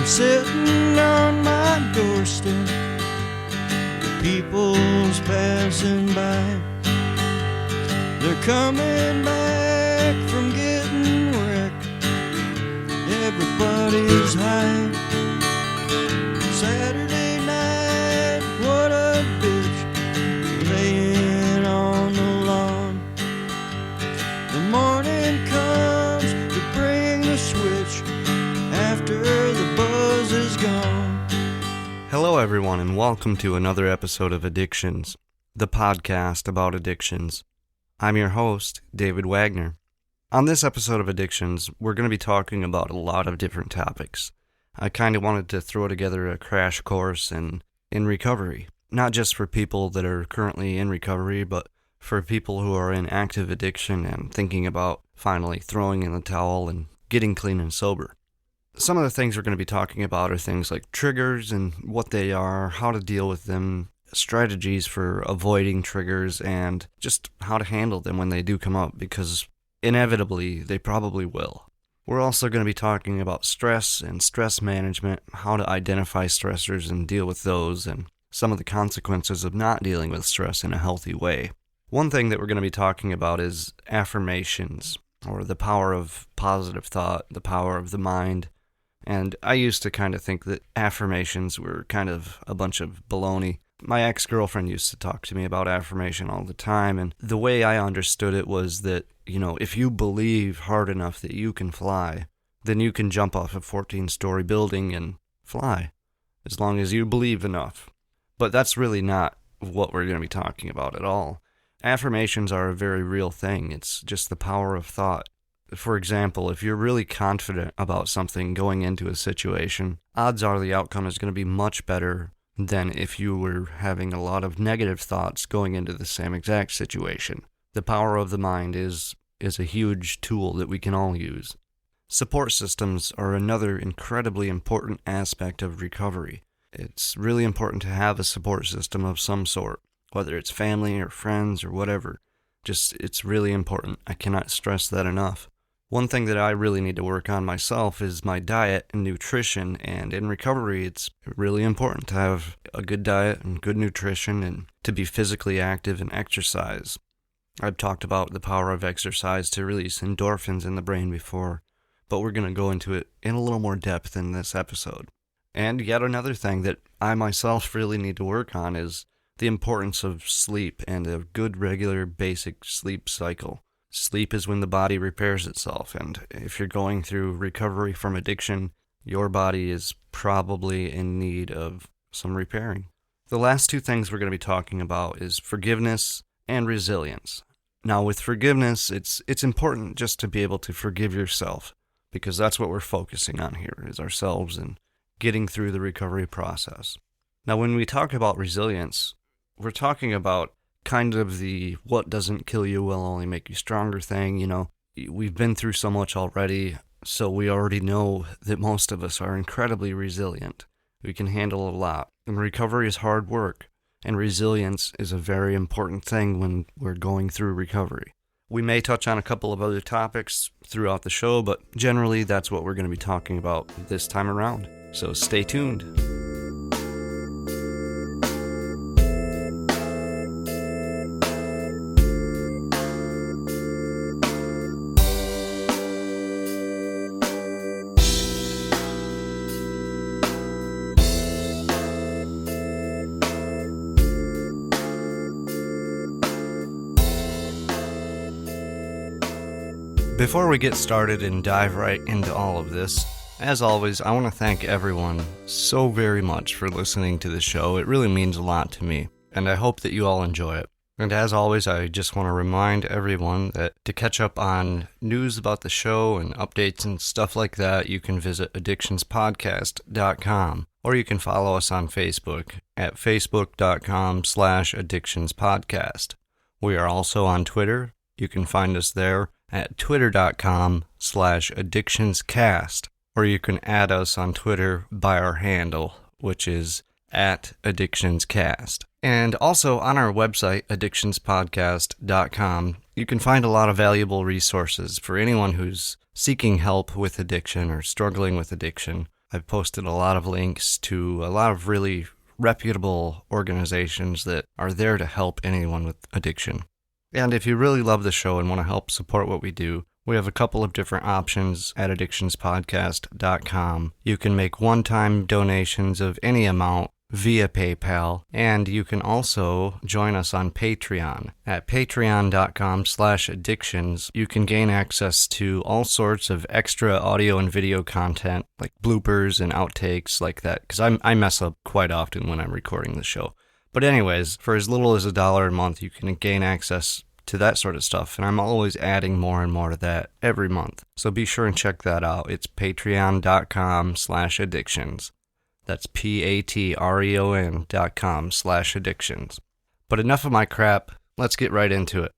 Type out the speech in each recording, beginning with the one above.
sitting on my doorstep, the people's passing by. They're coming back from getting wrecked. Everybody's high. Saturday night, what a bitch, laying on the lawn. The morning comes to bring the switch after the buzz is gone. Hello everyone, and welcome to another episode of Addictions, the podcast about addictions. I'm your host, David Wagner. On this episode of Addictions, we're going to be talking about a lot of different topics. I kind of wanted to throw together a crash course in recovery, not just for people that are currently in recovery, but for people who are in active addiction and thinking about finally throwing in the towel and getting clean and sober. Some of the things we're going to be talking about are things like triggers and what they are, how to deal with them, strategies for avoiding triggers, and just how to handle them when they do come up, because inevitably they probably will. We're also going to be talking about stress and stress management, how to identify stressors and deal with those, and some of the consequences of not dealing with stress in a healthy way. One thing that we're going to be talking about is affirmations, or the power of positive thought, the power of the mind. And I used to kind of think that affirmations were kind of a bunch of baloney. My ex-girlfriend used to talk to me about affirmation all the time, and the way I understood it was that, if you believe hard enough that you can fly, then you can jump off a 14-story building and fly, as long as you believe enough. But that's really not what we're going to be talking about at all. Affirmations are a very real thing. It's just the power of thought. For example, if you're really confident about something going into a situation, odds are the outcome is going to be much better than if you were having a lot of negative thoughts going into the same exact situation. The power of the mind is a huge tool that we can all use. Support systems are another incredibly important aspect of recovery. It's really important to have a support system of some sort, whether it's family or friends or whatever. It's really important. I cannot stress that enough. One thing that I really need to work on myself is my diet and nutrition, and in recovery it's really important to have a good diet and good nutrition and to be physically active and exercise. I've talked about the power of exercise to release endorphins in the brain before, but we're going to go into it in a little more depth in this episode. And yet another thing that I myself really need to work on is the importance of sleep and a good regular basic sleep cycle. Sleep is when the body repairs itself, and if you're going through recovery from addiction, your body is probably in need of some repairing. The last two things we're going to be talking about is forgiveness and resilience. Now, with forgiveness, it's important just to be able to forgive yourself, because that's what we're focusing on here, is ourselves and getting through the recovery process. Now, when we talk about resilience, we're talking about kind of the what doesn't kill you will only make you stronger thing. We've been through so much already, so we already know that most of us are incredibly resilient. We can handle a lot. And recovery is hard work, and resilience is a very important thing when we're going through recovery. We may touch on a couple of other topics throughout the show, but generally that's what we're going to be talking about this time around. So stay tuned. Before we get started and dive right into all of this, as always, I want to thank everyone so very much for listening to the show. It really means a lot to me, and I hope that you all enjoy it. And as always, I just want to remind everyone that to catch up on news about the show and updates and stuff like that, you can visit addictionspodcast.com, or you can follow us on Facebook at facebook.com/addictionspodcast. We are also on Twitter. You can find us there at twitter.com/addictionscast, or you can add us on Twitter by our handle, which is at addictionscast. And also on our website, addictionspodcast.com, you can find a lot of valuable resources for anyone who's seeking help with addiction or struggling with addiction. I've posted a lot of links to a lot of really reputable organizations that are there to help anyone with addiction. And if you really love the show and want to help support what we do, we have a couple of different options at addictionspodcast.com. You can make one-time donations of any amount via PayPal, and you can also join us on Patreon. At patreon.com/addictions, you can gain access to all sorts of extra audio and video content, like bloopers and outtakes like that, because I mess up quite often when I'm recording the show. But anyways, for as little as $1 a month, you can gain access to that sort of stuff, and I'm always adding more and more to that every month. So be sure and check that out. It's patreon.com/addictions. That's patreon.com/addictions. But enough of my crap. Let's get right into it.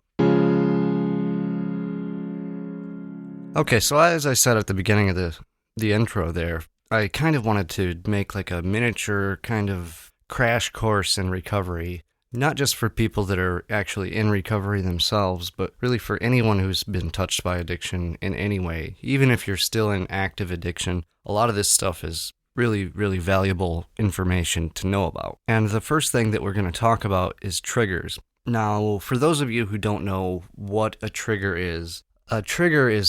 Okay, so as I said at the beginning of the intro there, I kind of wanted to make like a miniature kind of crash course in recovery, not just for people that are actually in recovery themselves, but really for anyone who's been touched by addiction in any way. Even if you're still in active addiction, a lot of this stuff is really, really valuable information to know about. And the first thing that we're going to talk about is triggers. Now, for those of you who don't know what a trigger is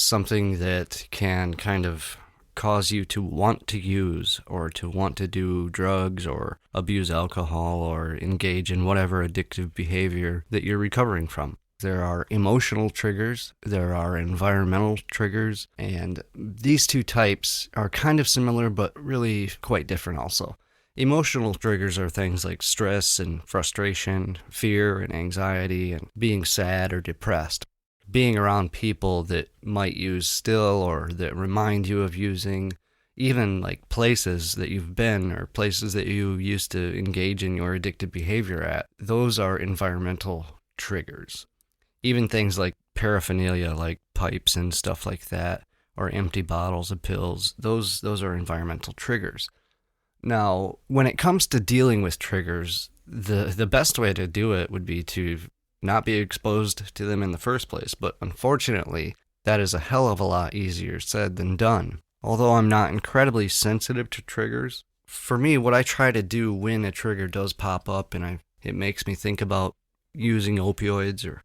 something that can kind of cause you to want to use or to want to do drugs or abuse alcohol or engage in whatever addictive behavior that you're recovering from. There are emotional triggers, there are environmental triggers, and these two types are kind of similar but really quite different also. Emotional triggers are things like stress and frustration, fear and anxiety, and being sad or depressed. Being around people that might use still or that remind you of using, even like places that you've been or places that you used to engage in your addictive behavior at, those are environmental triggers. Even things like paraphernalia, like pipes and stuff like that, or empty bottles of pills, those are environmental triggers. Now, when it comes to dealing with triggers, the best way to do it would be to not be exposed to them in the first place. But unfortunately, that is a hell of a lot easier said than done. Although I'm not incredibly sensitive to triggers, for me, what I try to do when a trigger does pop up and it makes me think about using opioids or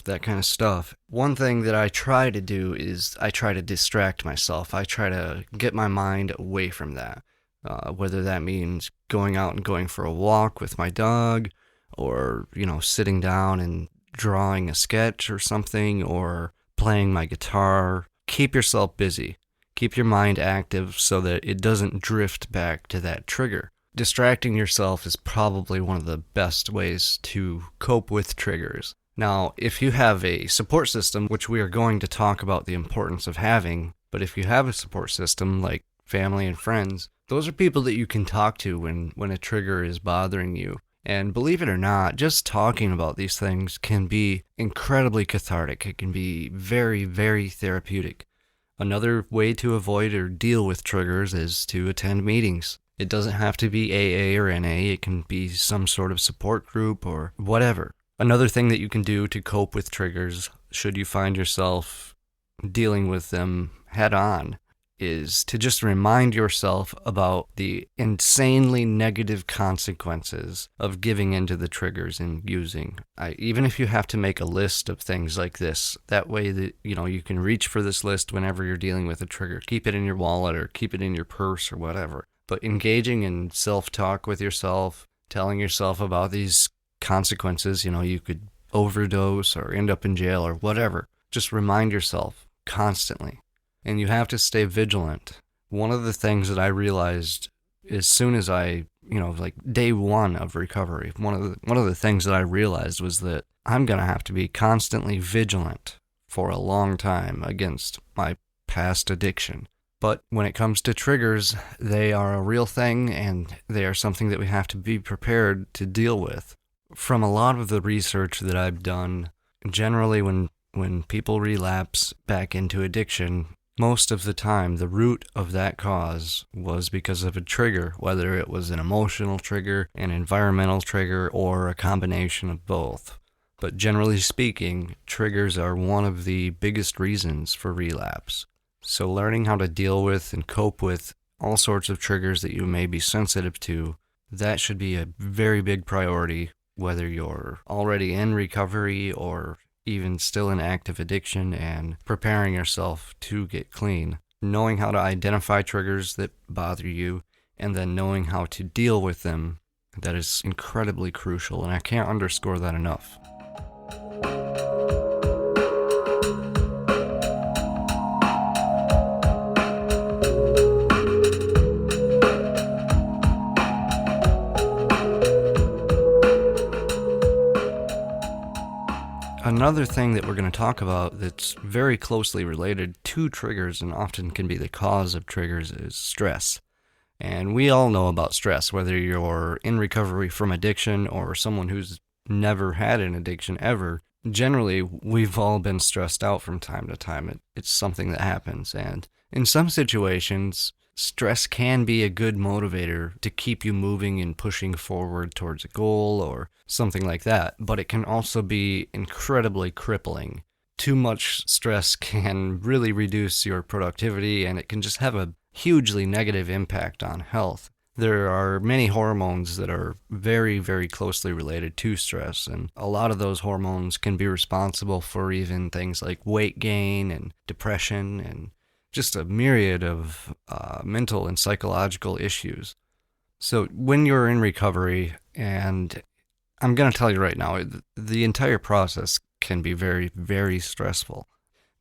that kind of stuff. One thing that I try to do is I try to distract myself. I try to get my mind away from that. Whether that means going out and going for a walk with my dog, or, sitting down and drawing a sketch or something, or playing my guitar. Keep yourself busy. Keep your mind active so that it doesn't drift back to that trigger. Distracting yourself is probably one of the best ways to cope with triggers. Now, if you have a support system, which we are going to talk about the importance of having, but if you have a support system like family and friends, those are people that you can talk to when a trigger is bothering you. And believe it or not, just talking about these things can be incredibly cathartic. It can be very, very therapeutic. Another way to avoid or deal with triggers is to attend meetings. It doesn't have to be AA or NA. It can be some sort of support group or whatever. Another thing that you can do to cope with triggers, should you find yourself dealing with them head on, is to just remind yourself about the insanely negative consequences of giving into the triggers and using. Even if you have to make a list of things like this, that way that you can reach for this list whenever you're dealing with a trigger. Keep it in your wallet or keep it in your purse or whatever. But engaging in self-talk with yourself, telling yourself about these consequences, you could overdose or end up in jail or whatever. Just remind yourself constantly. And you have to stay vigilant. One of the things that I realized as soon as I, like day one of recovery, one of the things that I realized was that I'm going to have to be constantly vigilant for a long time against my past addiction. But when it comes to triggers, they are a real thing, and they are something that we have to be prepared to deal with. From a lot of the research that I've done, generally when people relapse back into addiction, most of the time the root of that cause was because of a trigger, whether it was an emotional trigger, an environmental trigger, or a combination of both. But generally speaking, triggers are one of the biggest reasons for relapse. So learning how to deal with and cope with all sorts of triggers that you may be sensitive to. That should be a very big priority, whether you're already in recovery or even still in active addiction and preparing yourself to get clean. Knowing how to identify triggers that bother you and then knowing how to deal with them, that is incredibly crucial, and I can't underscore that enough. Another thing that we're going to talk about that's very closely related to triggers and often can be the cause of triggers is stress. And we all know about stress, whether you're in recovery from addiction or someone who's never had an addiction ever. Generally, we've all been stressed out from time to time. It's something that happens. And in some situations, stress can be a good motivator to keep you moving and pushing forward towards a goal or something like that. But it can also be incredibly crippling. Too much stress can really reduce your productivity, and it can just have a hugely negative impact on health. There are many hormones that are very, very closely related to stress, and a lot of those hormones can be responsible for even things like weight gain and depression and just a myriad of mental and psychological issues. So when you're in recovery, and I'm going to tell you right now, the entire process can be very, very stressful.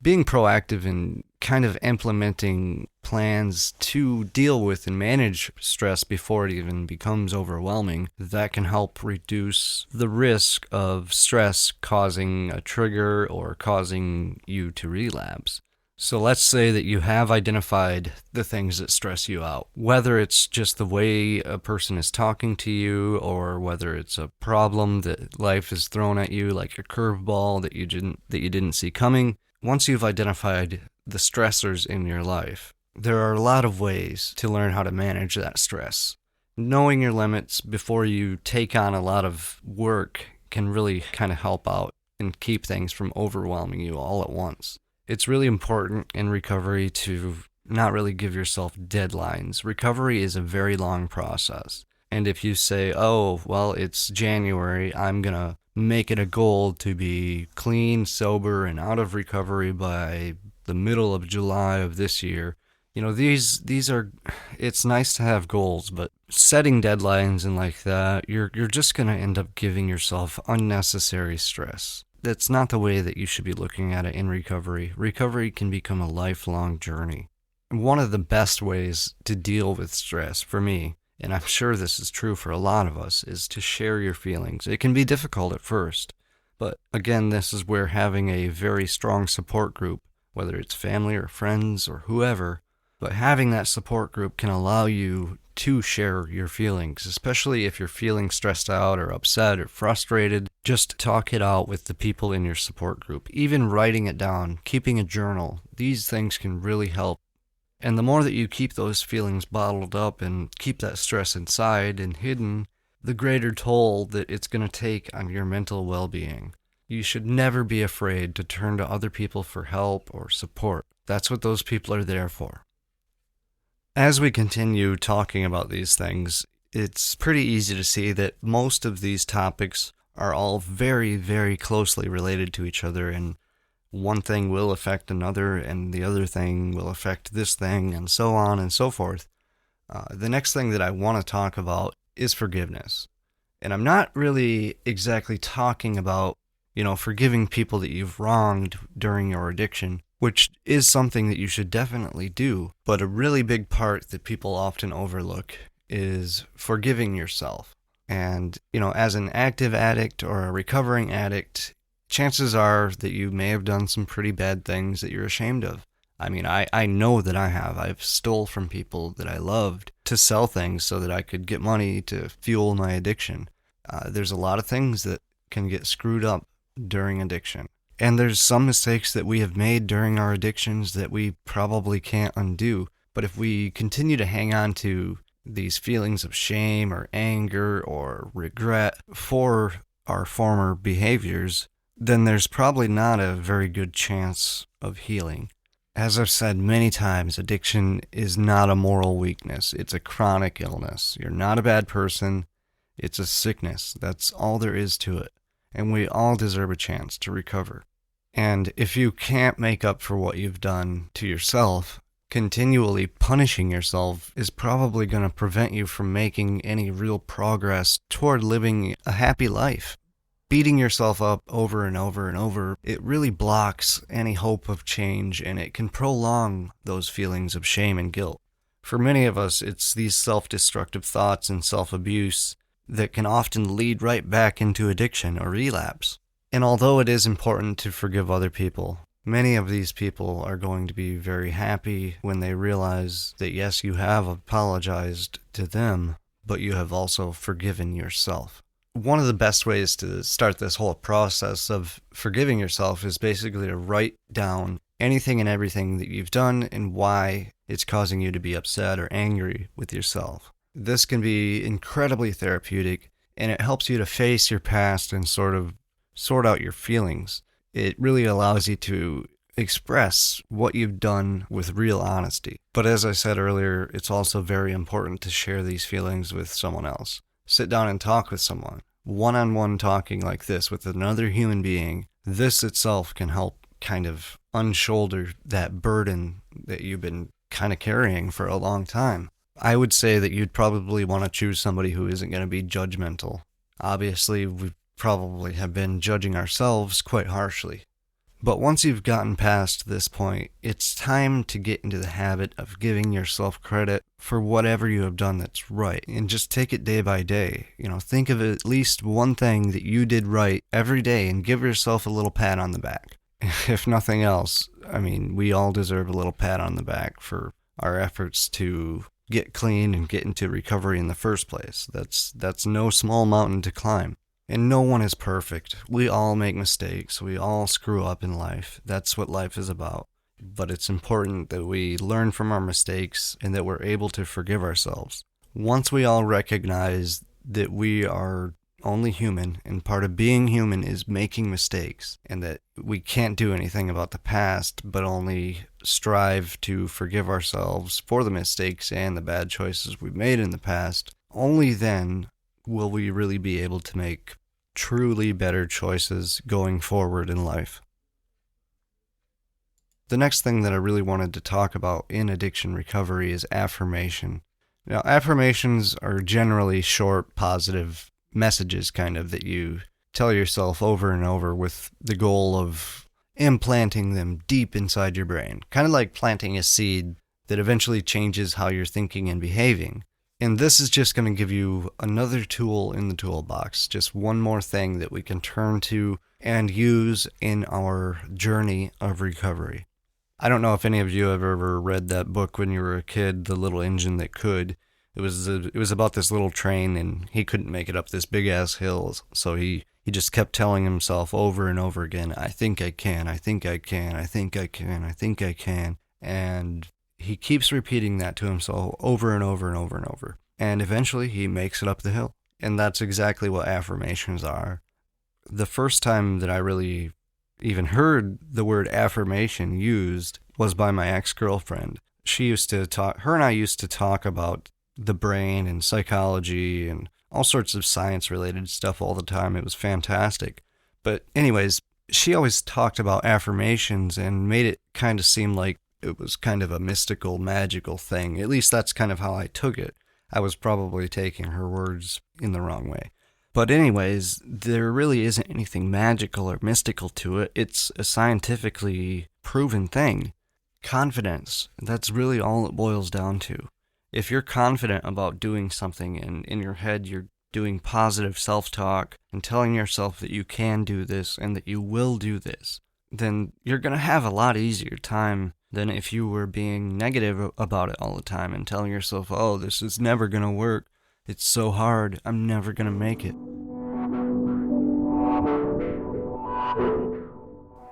Being proactive in kind of implementing plans to deal with and manage stress before it even becomes overwhelming, that can help reduce the risk of stress causing a trigger or causing you to relapse. So let's say that you have identified the things that stress you out, whether it's just the way a person is talking to you or whether it's a problem that life has thrown at you, like a curveball that you didn't see coming. Once you've identified the stressors in your life, there are a lot of ways to learn how to manage that stress. Knowing your limits before you take on a lot of work can really kind of help out and keep things from overwhelming you all at once. It's really important in recovery to not really give yourself deadlines. Recovery is a very long process. And if you say, oh, well, it's January, I'm going to make it a goal to be clean, sober, and out of recovery by the middle of July of this year. You know, these are, it's nice to have goals, but setting deadlines and like that, you're just going to end up giving yourself unnecessary stress. That's not the way that you should be looking at it in recovery. Recovery can become a lifelong journey. One of the best ways to deal with stress for me, and I'm sure this is true for a lot of us, is to share your feelings. It can be difficult at first, but again, this is where having a very strong support group, whether it's family or friends or whoever, but having that support group can allow you to share your feelings, especially if you're feeling stressed out or upset or frustrated. Just talk it out with the people in your support group. Even writing it down, keeping a journal, these things can really help. And the more that you keep those feelings bottled up and keep that stress inside and hidden, the greater toll that it's going to take on your mental well-being. You should never be afraid to turn to other people for help or support. That's what those people are there for. As we continue talking about these things, it's pretty easy to see that most of these topics are all very, very closely related to each other, and one thing will affect another, and the other thing will affect this thing, and so on and so forth. The next thing that I want to talk about is forgiveness. And I'm not really exactly talking about, forgiving people that you've wronged during your addiction, which is something that you should definitely do. But a really big part that people often overlook is forgiving yourself. And, as an active addict or a recovering addict, chances are that you may have done some pretty bad things that you're ashamed of. I mean, I know that I have. I've stole from people that I loved to sell things so that I could get money to fuel my addiction. There's a lot of things that can get screwed up during addiction. And there's some mistakes that we have made during our addictions that we probably can't undo. But if we continue to hang on to these feelings of shame or anger or regret for our former behaviors, then there's probably not a very good chance of healing. As I've said many times, addiction is not a moral weakness. It's a chronic illness. You're not a bad person. It's a sickness. That's all there is to it. And we all deserve a chance to recover. And if you can't make up for what you've done to yourself, continually punishing yourself is probably going to prevent you from making any real progress toward living a happy life. Beating yourself up over and over and over, it really blocks any hope of change, and it can prolong those feelings of shame and guilt. For many of us, it's these self-destructive thoughts and self-abuse that can often lead right back into addiction or relapse. And although it is important to forgive other people, many of these people are going to be very happy when they realize that yes, you have apologized to them, but you have also forgiven yourself. One of the best ways to start this whole process of forgiving yourself is basically to write down anything and everything that you've done and why it's causing you to be upset or angry with yourself. This can be incredibly therapeutic, and it helps you to face your past and sort out your feelings. It really allows you to express what you've done with real honesty. But as I said earlier, it's also very important to share these feelings with someone else. Sit down and talk with someone. One-on-one talking like this with another human being, this itself can help kind of unshoulder that burden that you've been kind of carrying for a long time. I would say that you'd probably want to choose somebody who isn't going to be judgmental. Obviously, we probably have been judging ourselves quite harshly. But once you've gotten past this point, it's time to get into the habit of giving yourself credit for whatever you have done that's right, and just take it day by day. Think of at least one thing that you did right every day and give yourself a little pat on the back. If nothing else, we all deserve a little pat on the back for our efforts to get clean and get into recovery in the first place. That's no small mountain to climb. And no one is perfect. We all make mistakes. We all screw up in life. That's what life is about. But it's important that we learn from our mistakes and that we're able to forgive ourselves. Once we all recognize that we are only human, and part of being human is making mistakes, and that we can't do anything about the past, but only strive to forgive ourselves for the mistakes and the bad choices we've made in the past, only then will we really be able to make truly better choices going forward in life. The next thing that I really wanted to talk about in addiction recovery is affirmation. Now, affirmations are generally short, positive messages that you tell yourself over and over with the goal of implanting them deep inside your brain. Kind of like planting a seed that eventually changes how you're thinking and behaving. And this is just going to give you another tool in the toolbox, just one more thing that we can turn to and use in our journey of recovery. I don't know if any of you have ever read that book when you were a kid, The Little Engine That Could. It was about this little train, and he couldn't make it up this big-ass hill, so he just kept telling himself over and over again, I think I can, I think I can, I think I can, I think I can, and he keeps repeating that to himself over and over and over and over. And eventually he makes it up the hill. And that's exactly what affirmations are. The first time that I really even heard the word affirmation used was by my ex-girlfriend. Her and I used to talk about the brain and psychology and all sorts of science-related stuff all the time. It was fantastic. But anyways, she always talked about affirmations and made it kind of seem like it was kind of a mystical, magical thing. At least that's kind of how I took it. I was probably taking her words in the wrong way. But anyways, there really isn't anything magical or mystical to it. It's a scientifically proven thing. Confidence. That's really all it boils down to. If you're confident about doing something and in your head you're doing positive self-talk and telling yourself that you can do this and that you will do this, then you're going to have a lot easier time than if you were being negative about it all the time and telling yourself, oh, this is never going to work. It's so hard. I'm never going to make it.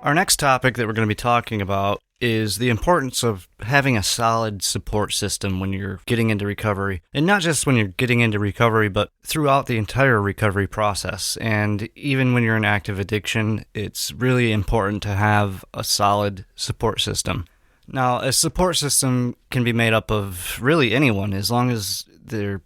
Our next topic that we're going to be talking about is the importance of having a solid support system when you're getting into recovery. And not just when you're getting into recovery, but throughout the entire recovery process. And even when you're in active addiction, it's really important to have a solid support system. Now, a support system can be made up of really anyone, as long as they're,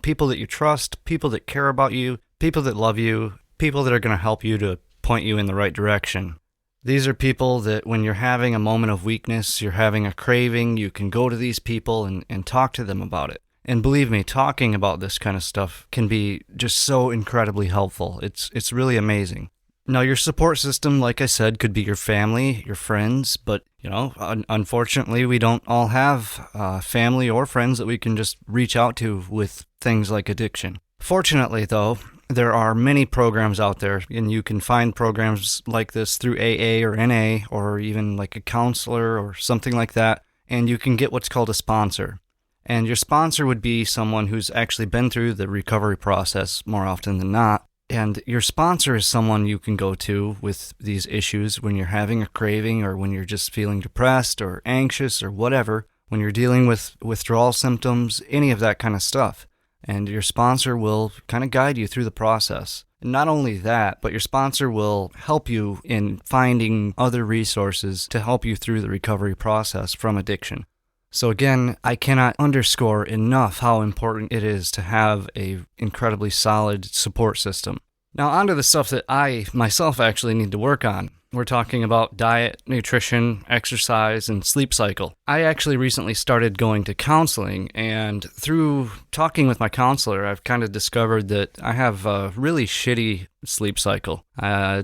people that you trust, people that care about you, people that love you, people that are going to help you to point you in the right direction. These are people that when you're having a moment of weakness, you're having a craving, you can go to these people and talk to them about it. And believe me, talking about this kind of stuff can be just so incredibly helpful. It's really amazing. Now, your support system, like I said, could be your family, your friends, but, unfortunately, we don't all have family or friends that we can just reach out to with things like addiction. Fortunately, though, there are many programs out there, and you can find programs like this through AA or NA, or even like a counselor or something like that, and you can get what's called a sponsor. And your sponsor would be someone who's actually been through the recovery process more often than not. And your sponsor is someone you can go to with these issues when you're having a craving or when you're just feeling depressed or anxious or whatever, when you're dealing with withdrawal symptoms, any of that kind of stuff. And your sponsor will kind of guide you through the process. And not only that, but your sponsor will help you in finding other resources to help you through the recovery process from addiction. So again, I cannot underscore enough how important it is to have a incredibly solid support system. Now onto the stuff that I myself actually need to work on. We're talking about diet, nutrition, exercise, and sleep cycle. I actually recently started going to counseling, and through talking with my counselor, I've kind of discovered that I have a really shitty sleep cycle.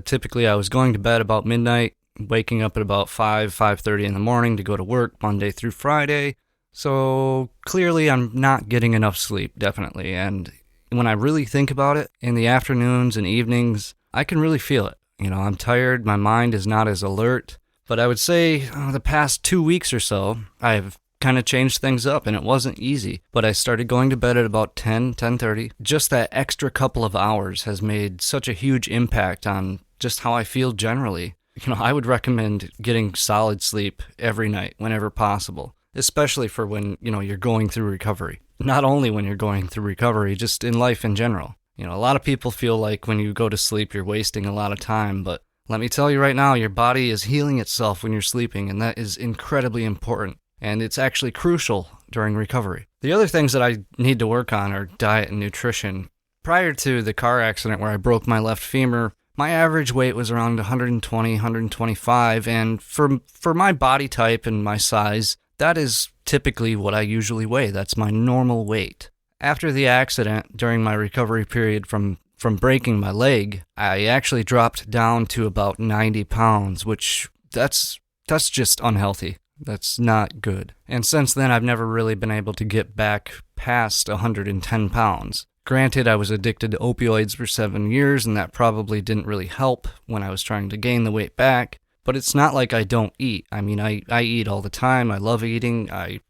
Typically, I was going to bed about midnight, waking up at about 5:30 in the morning to go to work Monday through Friday. So clearly I'm not getting enough sleep, definitely. And when I really think about it, in the afternoons and evenings, I can really feel it. I'm tired, my mind is not as alert. But I would say the past 2 weeks or so, I've kind of changed things up, and it wasn't easy. But I started going to bed at about 10:30. Just that extra couple of hours has made such a huge impact on just how I feel generally. I would recommend getting solid sleep every night whenever possible, especially for when, you're going through recovery. Not only when you're going through recovery, just in life in general. A lot of people feel like when you go to sleep, you're wasting a lot of time, but let me tell you right now, your body is healing itself when you're sleeping, and that is incredibly important, and it's actually crucial during recovery. The other things that I need to work on are diet and nutrition. Prior to the car accident where I broke my left femur, my average weight was around 120, 125, and for my body type and my size, that is typically what I usually weigh. That's my normal weight. After the accident, during my recovery period from breaking my leg, I actually dropped down to about 90 pounds, which that's just unhealthy. That's not good. And since then, I've never really been able to get back past 110 pounds. Granted, I was addicted to opioids for 7 years, and that probably didn't really help when I was trying to gain the weight back, but it's not like I don't eat. I mean, I eat all the time. I love eating. I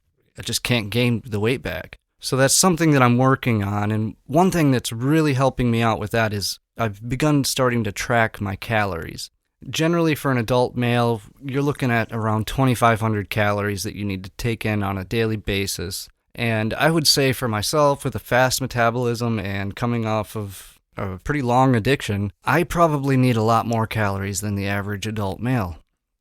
just can't gain the weight back. So that's something that I'm working on, and one thing that's really helping me out with that is I've begun starting to track my calories. Generally, for an adult male, you're looking at around 2,500 calories that you need to take in on a daily basis. And I would say for myself, with a fast metabolism and coming off of a pretty long addiction, I probably need a lot more calories than the average adult male.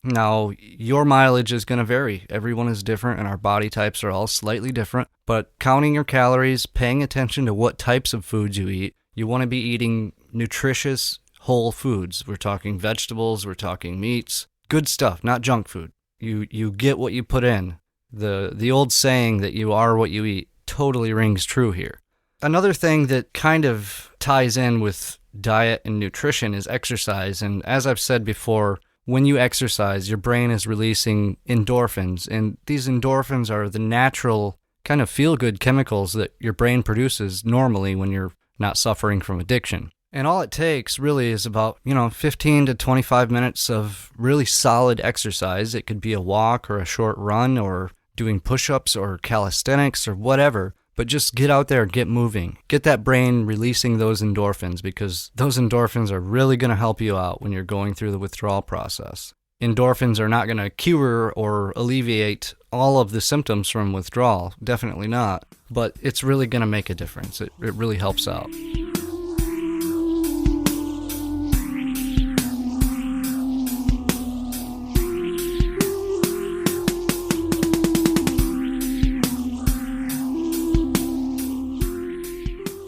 Now, your mileage is going to vary. Everyone is different, and our body types are all slightly different. But counting your calories, paying attention to what types of foods you eat, you want to be eating nutritious, whole foods. We're talking vegetables, we're talking meats, good stuff, not junk food. You get what you put in. The old saying that you are what you eat totally rings true here. Another thing that kind of ties in with diet and nutrition is exercise. And as I've said before, when you exercise, your brain is releasing endorphins. And these endorphins are the natural kind of feel-good chemicals that your brain produces normally when you're not suffering from addiction. And all it takes really is about, 15 to 25 minutes of really solid exercise. It could be a walk or a short run or doing push-ups or calisthenics or whatever, but just get out there and get moving. Get that brain releasing those endorphins, because those endorphins are really going to help you out when you're going through the withdrawal process. Endorphins are not going to cure or alleviate all of the symptoms from withdrawal, definitely not, but it's really going to make a difference. It really helps out.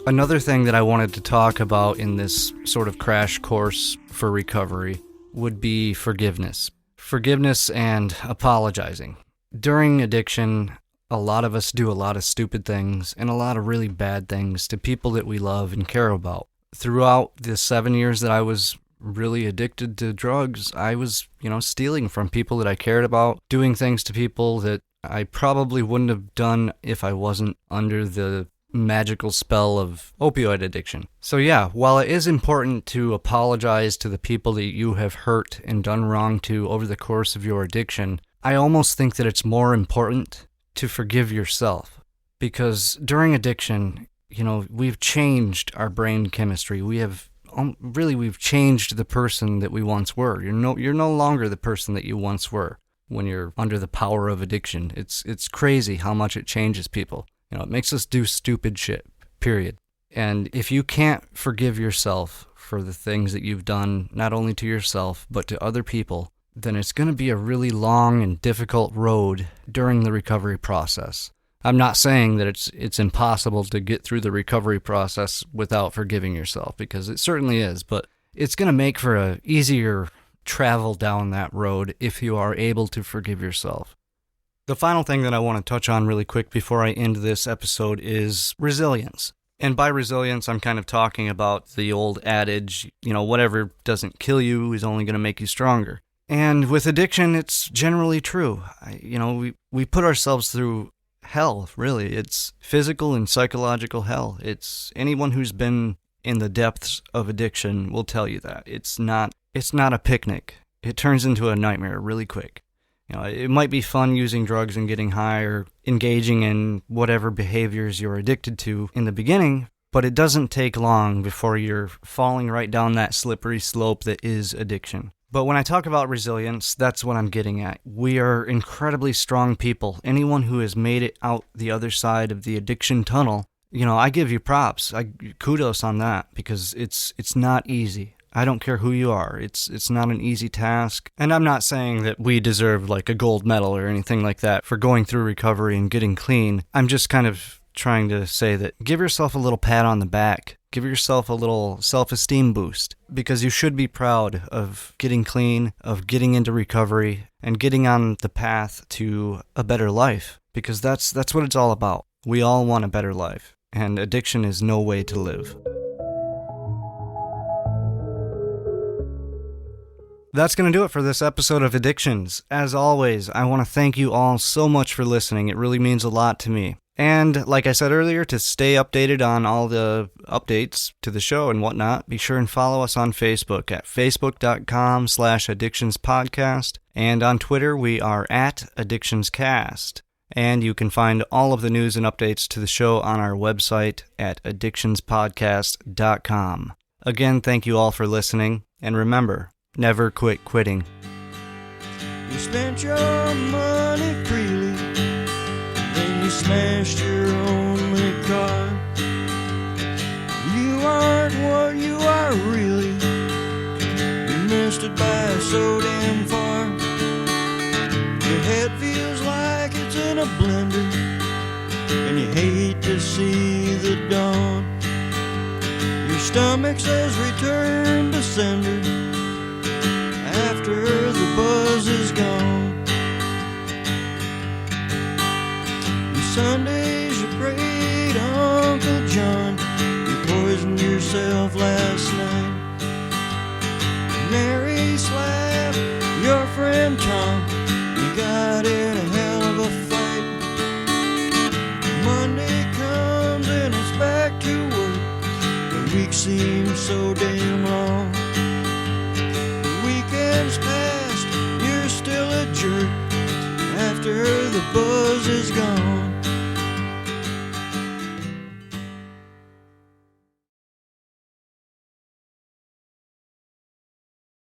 Another thing that I wanted to talk about in this sort of crash course for recovery would be forgiveness. Forgiveness and apologizing. During addiction, a lot of us do a lot of stupid things and a lot of really bad things to people that we love and care about. Throughout the 7 years that I was really addicted to drugs, I was, stealing from people that I cared about, doing things to people that I probably wouldn't have done if I wasn't under the magical spell of opioid addiction. So yeah, while it is important to apologize to the people that you have hurt and done wrong to over the course of your addiction, I almost think that it's more important to forgive yourself. Because during addiction, we've changed our brain chemistry. We've changed the person that we once were. You're no longer the person that you once were when you're under the power of addiction. It's crazy how much it changes people. It makes us do stupid shit, period. And if you can't forgive yourself for the things that you've done, not only to yourself, but to other people, then it's going to be a really long and difficult road during the recovery process. I'm not saying that it's impossible to get through the recovery process without forgiving yourself, because it certainly is, but it's going to make for a easier travel down that road if you are able to forgive yourself. The final thing that I want to touch on really quick before I end this episode is resilience. And by resilience, I'm kind of talking about the old adage, whatever doesn't kill you is only going to make you stronger. And with addiction, it's generally true. We put ourselves through hell, really. It's physical and psychological hell. It's anyone who's been in the depths of addiction will tell you that. It's not a picnic. It turns into a nightmare really quick. It might be fun using drugs and getting high or engaging in whatever behaviors you're addicted to in the beginning, but it doesn't take long before you're falling right down that slippery slope that is addiction. But when I talk about resilience, that's what I'm getting at. We are incredibly strong people. Anyone who has made it out the other side of the addiction tunnel, I give you props. Kudos on that, because it's not easy. I don't care who you are. It's not an easy task. And I'm not saying that we deserve like a gold medal or anything like that for going through recovery and getting clean. I'm just kind of trying to say that give yourself a little pat on the back. Give yourself a little self-esteem boost, because you should be proud of getting clean, of getting into recovery, and getting on the path to a better life, because that's what it's all about. We all want a better life, and addiction is no way to live. That's going to do it for this episode of Addictions. As always, I want to thank you all so much for listening. It really means a lot to me. And like I said earlier, to stay updated on all the updates to the show and whatnot, be sure and follow us on Facebook at facebook.com/addictionspodcast. And on Twitter, we are at addictionscast. And you can find all of the news and updates to the show on our website at addictionspodcast.com. Again, thank you all for listening. And remember, never quit quitting. You spent your money freely, then you smashed your only car. You aren't what you are really. You missed it by so damn far. Your head feels like it's in a blender, and you hate to see the dawn. Your stomach says return to sender after the buzz is gone. Your Sundays you prayed Uncle John. You poisoned yourself last night. Mary slapped your friend Tom. You got in a hell of a fight. Monday comes and it's back to work. The week seems so damn long. Weekends past, you're still a jerk after the buzz is gone.